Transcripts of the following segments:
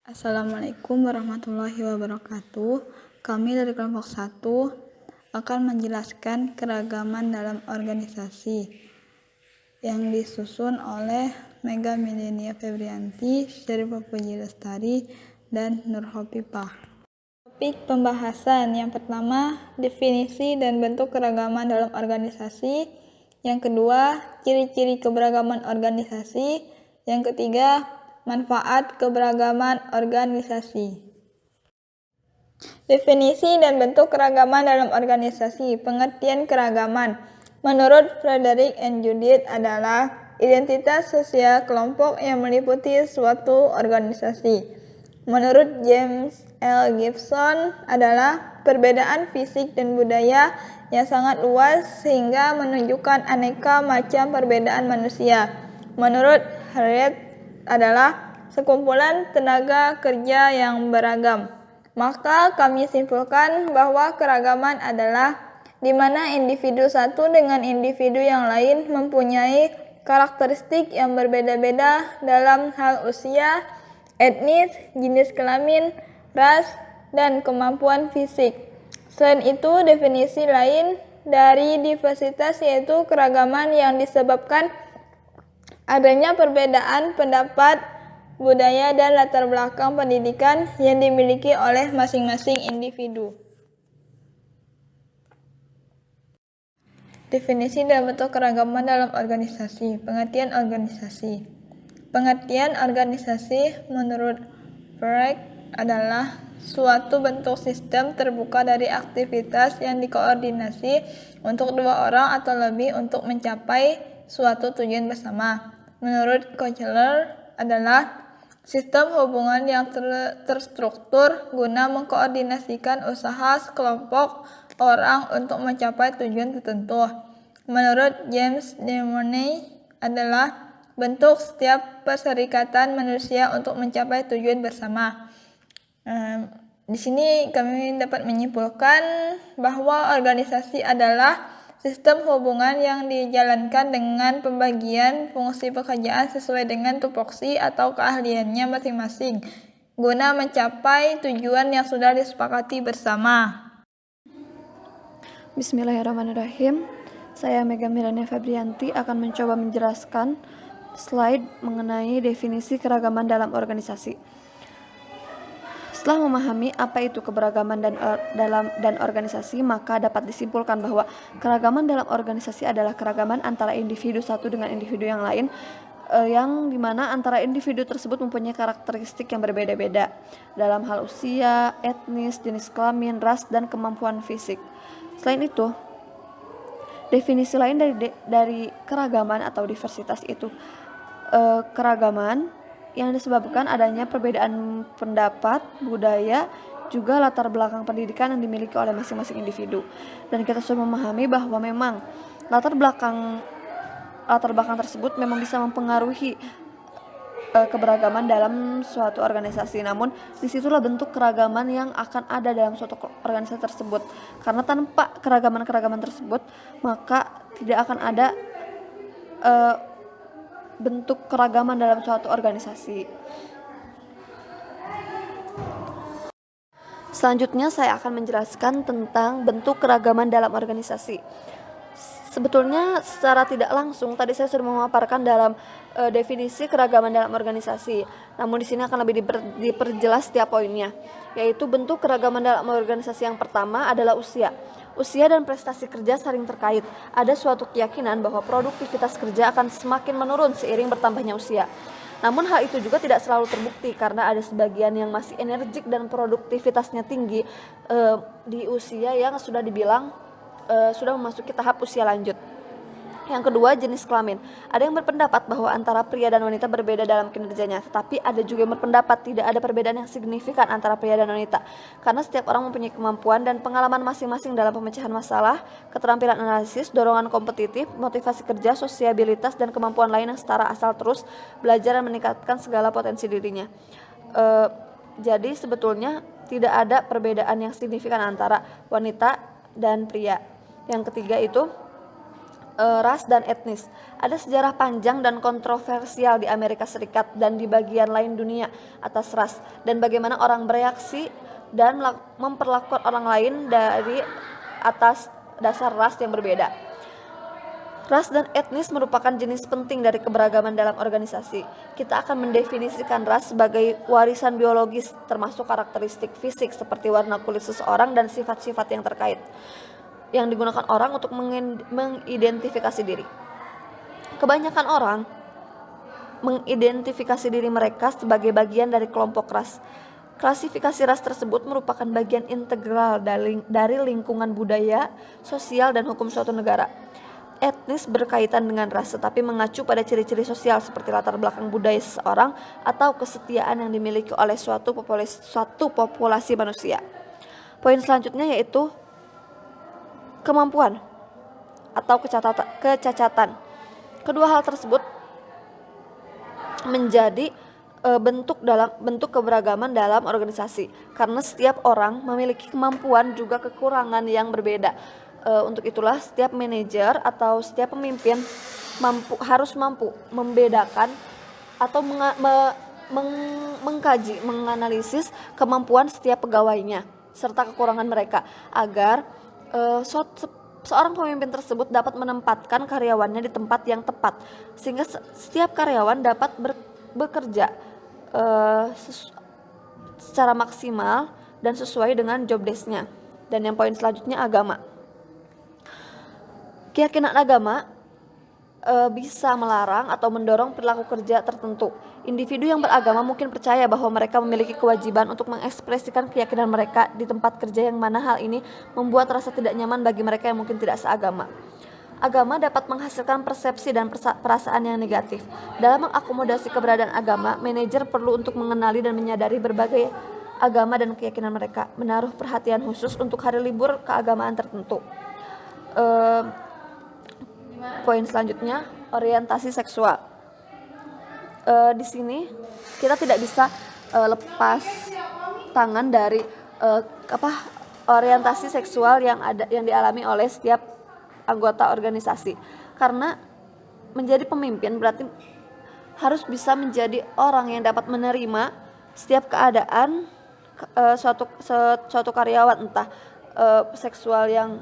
Assalamualaikum warahmatullahi wabarakatuh. Kami dari kelompok 1 akan menjelaskan keragaman dalam organisasi yang disusun oleh Mega Milenia Febrianti, Syarifah Puji Lestari, dan Nurhopipah. Topik pembahasan yang pertama, definisi dan bentuk keragaman dalam organisasi. Yang kedua, ciri-ciri keberagaman organisasi. Yang ketiga, manfaat keberagaman organisasi. Definisi dan bentuk keragaman dalam organisasi. Pengertian keragaman menurut Frederick and Judith adalah identitas sosial kelompok yang meliputi suatu organisasi. Menurut James L. Gibson adalah perbedaan fisik dan budaya yang sangat luas sehingga menunjukkan aneka macam perbedaan manusia. Menurut Harriet adalah sekumpulan tenaga kerja yang beragam. Maka kami simpulkan bahwa keragaman adalah di mana individu satu dengan individu yang lain mempunyai karakteristik yang berbeda-beda dalam hal usia, etnis, jenis kelamin, ras, dan kemampuan fisik. Selain itu, definisi lain dari diversitas yaitu keragaman yang disebabkan adanya perbedaan pendapat, budaya, dan latar belakang pendidikan yang dimiliki oleh masing-masing individu. Definisi dan bentuk keragaman dalam organisasi. Pengertian organisasi. Pengertian organisasi menurut Brecht adalah suatu bentuk sistem terbuka dari aktivitas yang dikoordinasi untuk dua orang atau lebih untuk mencapai suatu tujuan bersama. Menurut Kochler adalah sistem hubungan yang terstruktur guna mengkoordinasikan usaha sekelompok orang untuk mencapai tujuan tertentu. Menurut James Demoney adalah bentuk setiap perserikatan manusia untuk mencapai tujuan bersama. Di sini kami dapat menyimpulkan bahwa organisasi adalah sistem hubungan yang dijalankan dengan pembagian fungsi pekerjaan sesuai dengan tupoksi atau keahliannya masing-masing guna mencapai tujuan yang sudah disepakati bersama. Bismillahirrahmanirrahim. Saya Mega Milenia Febrianti akan mencoba menjelaskan slide mengenai definisi keragaman dalam organisasi. Setelah memahami apa itu keberagaman dan organisasi, maka dapat disimpulkan bahwa keragaman dalam organisasi adalah keragaman antara individu satu dengan individu yang lain, yang dimana antara individu tersebut mempunyai karakteristik yang berbeda-beda dalam hal usia, etnis, jenis kelamin, ras, dan kemampuan fisik. Selain itu, definisi lain dari keragaman atau diversitas itu keragaman yang disebabkan adanya perbedaan pendapat, budaya, juga latar belakang pendidikan yang dimiliki oleh masing-masing individu. Dan kita sudah memahami bahwa memang latar belakang tersebut memang bisa mempengaruhi keberagaman dalam suatu organisasi. Namun disitulah bentuk keragaman yang akan ada dalam suatu organisasi tersebut. Karena tanpa keragaman tersebut, maka tidak akan ada bentuk keragaman dalam suatu organisasi. Selanjutnya saya akan menjelaskan tentang bentuk keragaman dalam organisasi. Sebetulnya secara tidak langsung tadi saya sudah memaparkan dalam definisi keragaman dalam organisasi. Namun di sini akan lebih diperjelas setiap poinnya, yaitu bentuk keragaman dalam organisasi yang pertama adalah usia. Usia dan prestasi kerja saling terkait. Ada suatu keyakinan bahwa produktivitas kerja akan semakin menurun seiring bertambahnya usia. Namun hal itu juga tidak selalu terbukti karena ada sebagian yang masih energik dan produktivitasnya tinggi di usia yang sudah dibilang sudah memasuki tahap usia lanjut. Yang kedua, jenis kelamin. Ada yang berpendapat bahwa antara pria dan wanita berbeda dalam kinerjanya, tetapi ada juga yang berpendapat tidak ada perbedaan yang signifikan antara pria dan wanita, karena setiap orang mempunyai kemampuan dan pengalaman masing-masing dalam pemecahan masalah, keterampilan analisis, dorongan kompetitif, motivasi kerja, sosiabilitas, dan kemampuan lain yang setara asal terus belajar dan meningkatkan segala potensi dirinya. Jadi sebetulnya tidak ada perbedaan yang signifikan antara wanita dan pria. Yang ketiga itu ras dan etnis. Ada sejarah panjang dan kontroversial di Amerika Serikat dan di bagian lain dunia atas ras dan bagaimana orang bereaksi dan memperlakukan orang lain dari atas dasar ras yang berbeda. Ras dan etnis merupakan jenis penting dari keberagaman dalam organisasi. Kita akan mendefinisikan ras sebagai warisan biologis, termasuk karakteristik fisik seperti warna kulit seseorang dan sifat-sifat yang terkait, yang digunakan orang untuk mengidentifikasi diri. Kebanyakan orang mengidentifikasi diri mereka sebagai bagian dari kelompok ras. Klasifikasi ras tersebut merupakan bagian integral dari lingkungan budaya, sosial, dan hukum suatu negara. Etnis berkaitan dengan ras tetapi mengacu pada ciri-ciri sosial seperti latar belakang budaya seseorang atau kesetiaan yang dimiliki oleh suatu populasi manusia. Poin selanjutnya yaitu kemampuan atau kecacatan. Kedua hal tersebut menjadi bentuk keberagaman dalam organisasi karena setiap orang memiliki kemampuan juga kekurangan yang berbeda. Untuk itulah setiap manajer atau setiap pemimpin harus mampu membedakan atau mengkaji, menganalisis kemampuan setiap pegawainya serta kekurangan mereka agar seorang pemimpin tersebut dapat menempatkan karyawannya di tempat yang tepat sehingga setiap karyawan dapat bekerja secara maksimal dan sesuai dengan job desk-nya. Dan yang poin selanjutnya agama. Keyakinan agama bisa melarang atau mendorong perilaku kerja tertentu. Individu yang beragama mungkin percaya bahwa mereka memiliki kewajiban untuk mengekspresikan keyakinan mereka di tempat kerja yang mana hal ini membuat rasa tidak nyaman bagi mereka yang mungkin tidak seagama. Agama dapat menghasilkan persepsi dan perasaan yang negatif. Dalam mengakomodasi keberadaan agama, manajer perlu untuk mengenali dan menyadari berbagai agama dan keyakinan mereka, menaruh perhatian khusus untuk hari libur keagamaan tertentu. Poin selanjutnya, orientasi seksual. Di sini kita tidak bisa lepas tangan dari orientasi seksual yang dialami oleh setiap anggota organisasi. Karena menjadi pemimpin berarti harus bisa menjadi orang yang dapat menerima setiap keadaan suatu karyawan, entah seksual yang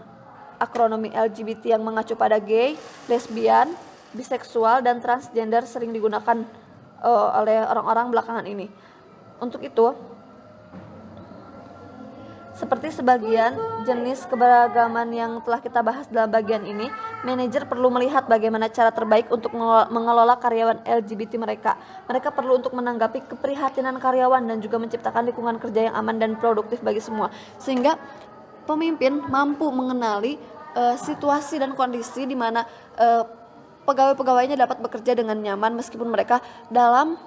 akronomi LGBT yang mengacu pada gay, lesbian, biseksual, dan transgender sering digunakan oleh orang-orang belakangan ini. Untuk itu, seperti sebagian jenis keberagaman yang telah kita bahas dalam bagian ini, manajer perlu melihat bagaimana cara terbaik untuk mengelola karyawan LGBT mereka. Mereka perlu untuk menanggapi keprihatinan karyawan dan juga menciptakan lingkungan kerja yang aman dan produktif bagi semua. Sehingga pemimpin mampu mengenali situasi dan kondisi di mana pegawai-pegawainya dapat bekerja dengan nyaman meskipun mereka dalam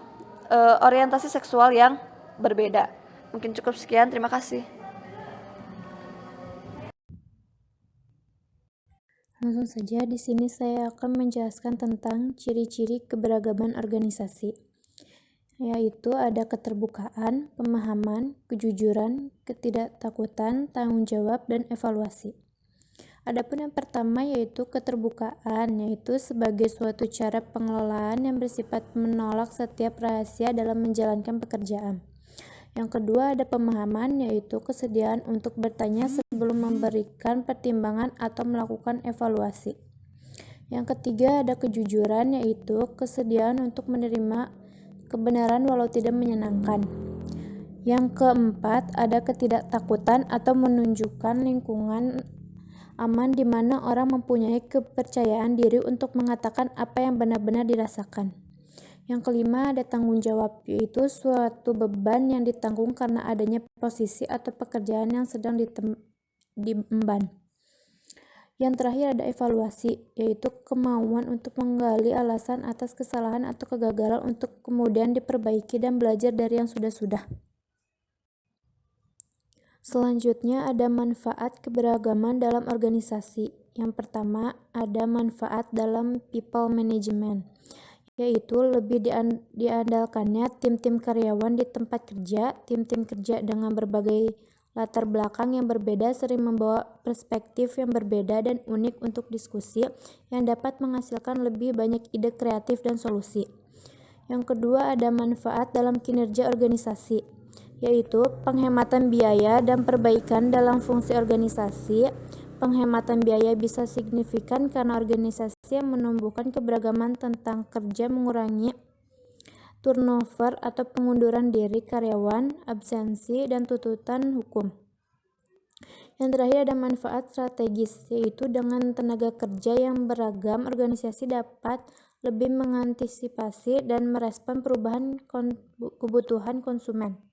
orientasi seksual yang berbeda. Mungkin cukup sekian, terima kasih. Langsung saja di sini saya akan menjelaskan tentang ciri-ciri keberagaman organisasi, yaitu ada keterbukaan, pemahaman, kejujuran, ketidaktakutan, tanggung jawab, dan evaluasi. Adapun yang pertama yaitu keterbukaan, yaitu sebagai suatu cara pengelolaan yang bersifat menolak setiap rahasia dalam menjalankan pekerjaan. Yang kedua ada pemahaman, yaitu kesediaan untuk bertanya sebelum memberikan pertimbangan atau melakukan evaluasi. Yang ketiga ada kejujuran, yaitu kesediaan untuk menerima kebenaran walau tidak menyenangkan. Yang keempat ada ketidaktakutan atau menunjukkan lingkungan aman di mana orang mempunyai kepercayaan diri untuk mengatakan apa yang benar-benar dirasakan. Yang kelima ada tanggung jawab, yaitu suatu beban yang ditanggung karena adanya posisi atau pekerjaan yang sedang diemban. Yang terakhir ada evaluasi, yaitu kemauan untuk menggali alasan atas kesalahan atau kegagalan untuk kemudian diperbaiki dan belajar dari yang sudah-sudah. Selanjutnya ada manfaat keberagaman dalam organisasi. Yang pertama ada manfaat dalam people management, yaitu lebih diandalkannya tim-tim karyawan di tempat kerja, tim-tim kerja dengan berbagai Latar belakang yang berbeda sering membawa perspektif yang berbeda dan unik untuk diskusi yang dapat menghasilkan lebih banyak ide kreatif dan solusi. Yang kedua, ada manfaat dalam kinerja organisasi, yaitu penghematan biaya dan perbaikan dalam fungsi organisasi. Penghematan biaya bisa signifikan karena organisasi yang menumbuhkan keberagaman tentang kerja mengurangi turnover atau pengunduran diri karyawan, absensi, dan tuntutan hukum. Yang terakhir ada manfaat strategis, yaitu dengan tenaga kerja yang beragam, organisasi dapat lebih mengantisipasi dan merespon perubahan kebutuhan konsumen.